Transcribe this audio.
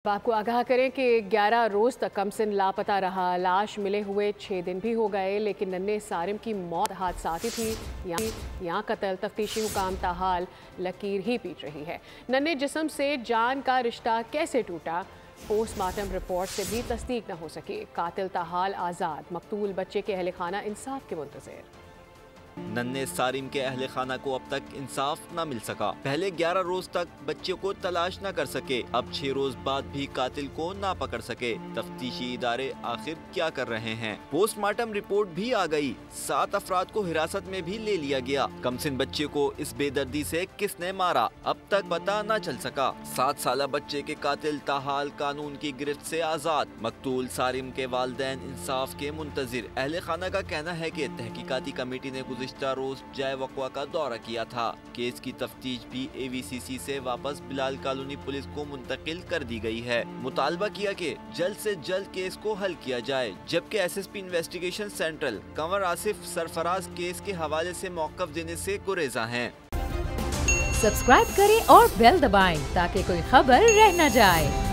आपको आगाह करें कि 11 रोज तक कमसिन लापता रहा। लाश मिले हुए 6 दिन भी हो गए, लेकिन नन्हे सारिम की मौत हादसाती थी। यहाँ कत्ल तफ्तीशी हुकाम ताहाल लकीर ही पीट रही है। नन्हे जिस्म से जान का रिश्ता कैसे टूटा, पोस्टमार्टम रिपोर्ट से भी तस्दीक न हो सकी। कातिल ताहाल आज़ाद, मकतूल बच्चे के अहले खाना इंसाफ के मुंतज़िर। नन्हे सारिम के अहले खाना को अब तक इंसाफ न मिल सका। पहले 11 रोज तक बच्चे को तलाश न कर सके, अब 6 रोज बाद भी कातिल को ना पकड़ सके। तफ्तीशी इदारे आखिर क्या कर रहे हैं? पोस्टमार्टम रिपोर्ट भी आ गई, 7 अफराद को हिरासत में भी ले लिया गया। कमसिन बच्चे को इस बेदर्दी से किसने मारा, अब तक पता न चल सका। 7 साला बच्चे के कातिल ताहाल कानून की गिरफ्त से आजाद। मकतूल सारिम के वालिदैन इंसाफ के मुंतजिर। अहले खाना का कहना है कि तहकीकाती कमेटी ने गुज़िश्ता रोज जाए वक़वा का दौरा किया था। केस की तफ्तीश भी AVCC से वापस बिलाल कॉलोनी पुलिस को मुंतकिल कर दी गई है। मुतालबा किया कि जल्द से जल्द केस को हल किया जाए, जबकि SSP investigation central Kanwar Asif Sarfaraz case के हवाले से मौक़िफ़ देने से गुरेज़ा हैं। सब्सक्राइब करें और बेल दबाएं ताकि कोई खबर रह न जाए।